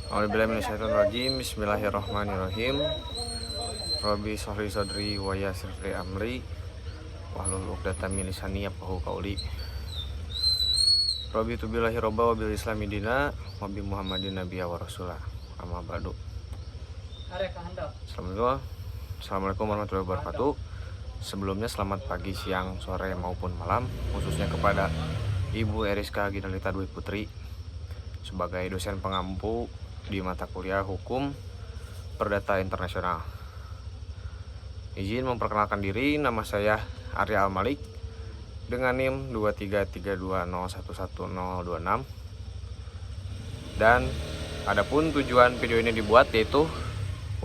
A'udzubillahiminasyaitonirrajim. Bismillahirrahmanirrahim. Rabbi shrah li sadri wa yassir li amri wahlul 'uqdatam min lisani yafqahu qawli. Rabbi tubillahi robba wa bil islami dina wa bi Muhammadin nabiyya wa rasulah. Amma ba'du. Assalamualaikum warahmatullahi wabarakatuh. Sebelumnya selamat pagi, siang, sore maupun malam, khususnya kepada Ibu Eriska Ginalita Dwi Putri sebagai dosen pengampu di mata kuliah Hukum Perdata Internasional. Izin memperkenalkan diri, nama saya Arya Al-Malik dengan NIM 23320111026. Dan adapun tujuan video ini dibuat yaitu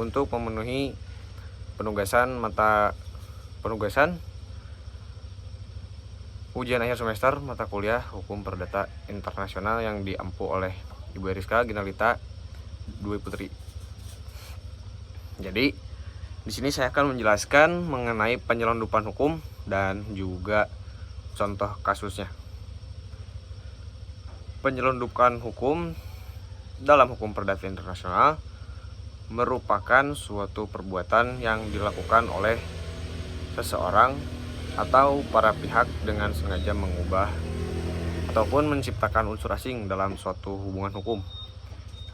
untuk memenuhi penugasan ujian akhir semester mata kuliah Hukum Perdata Internasional yang diampu oleh Ibu Eriska Ginalita Dwi Putri. Jadi di sini saya akan menjelaskan mengenai penyelundupan hukum dan juga contoh kasusnya. Penyelundupan hukum dalam hukum perdata internasional merupakan suatu perbuatan yang dilakukan oleh seseorang atau para pihak dengan sengaja mengubah ataupun menciptakan unsur asing dalam suatu hubungan hukum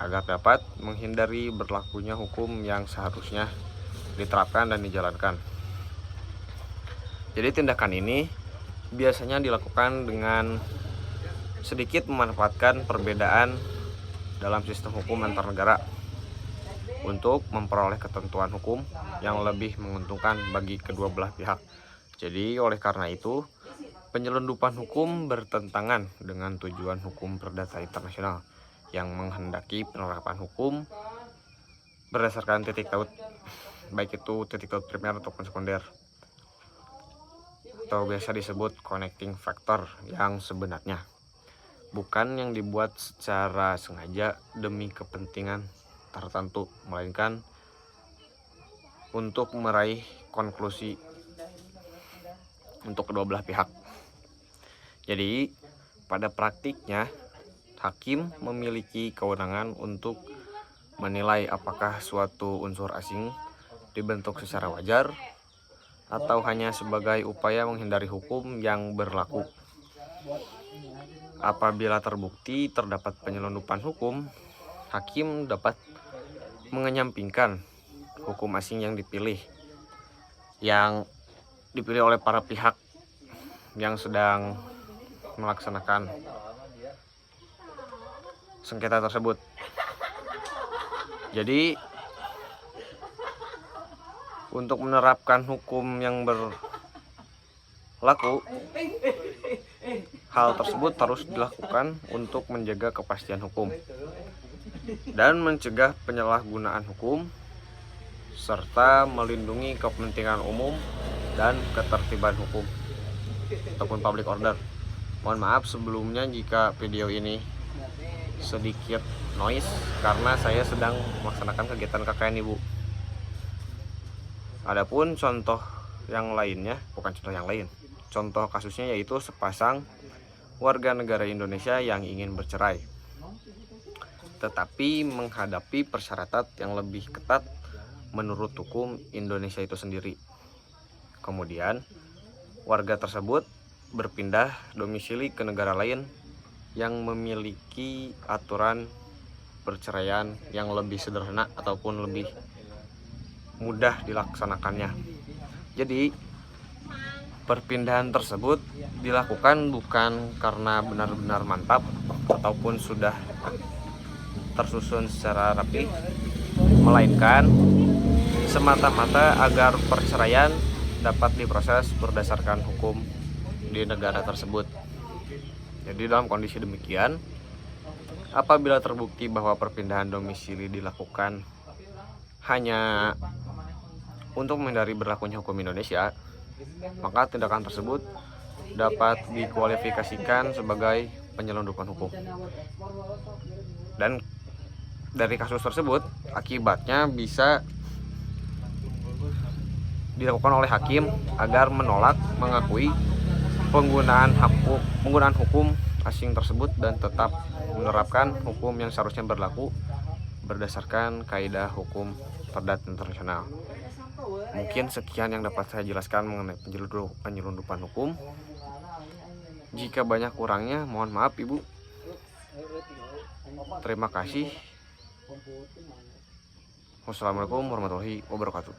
agar dapat menghindari berlakunya hukum yang seharusnya diterapkan dan dijalankan. Jadi tindakan ini biasanya dilakukan dengan sedikit memanfaatkan perbedaan dalam sistem hukum antar negara untuk memperoleh ketentuan hukum yang lebih menguntungkan bagi kedua belah pihak. Jadi oleh karena itu, penyelundupan hukum bertentangan dengan tujuan hukum perdata internasional yang menghendaki penerapan hukum berdasarkan titik taut, baik itu titik taut primer ataupun sekunder, atau biasa disebut connecting factor yang sebenarnya, bukan yang dibuat secara sengaja demi kepentingan tertentu, melainkan untuk meraih konklusi untuk kedua belah pihak. Jadi pada praktiknya hakim memiliki kewenangan untuk menilai apakah suatu unsur asing dibentuk secara wajar atau hanya sebagai upaya menghindari hukum yang berlaku. Apabila terbukti terdapat penyelundupan hukum, hakim dapat mengenyampingkan hukum asing yang dipilih oleh para pihak yang sedang melaksanakan sengketa tersebut. Jadi untuk menerapkan hukum yang berlaku, hal tersebut harus dilakukan untuk menjaga kepastian hukum dan mencegah penyalahgunaan hukum serta melindungi kepentingan umum dan ketertiban hukum ataupun public order. Mohon maaf sebelumnya jika video ini sedikit noise karena saya sedang melaksanakan kegiatan KKN Ibu. Adapun contoh yang lainnya, contoh kasusnya yaitu sepasang warga negara Indonesia yang ingin bercerai, tetapi menghadapi persyaratan yang lebih ketat menurut hukum Indonesia itu sendiri. Kemudian warga tersebut berpindah domisili ke negara lain yang memiliki aturan perceraian yang lebih sederhana ataupun lebih mudah dilaksanakannya. Jadi perpindahan tersebut dilakukan bukan karena benar-benar mantap ataupun sudah tersusun secara rapi, melainkan semata-mata agar perceraian dapat diproses berdasarkan hukum di negara tersebut. Jadi dalam kondisi demikian, apabila terbukti bahwa perpindahan domisili dilakukan hanya untuk menghindari berlakunya hukum Indonesia, maka tindakan tersebut dapat dikualifikasikan sebagai penyelundupan hukum. Dan dari kasus tersebut, akibatnya bisa dilakukan oleh hakim agar menolak mengakui penggunaan hukum asing tersebut dan tetap menerapkan hukum yang seharusnya berlaku berdasarkan kaidah hukum perdata internasional. Mungkin sekian yang dapat saya jelaskan mengenai penyelundupan hukum. Jika banyak kurangnya, mohon maaf Ibu. Terima kasih. Wassalamualaikum warahmatullahi wabarakatuh.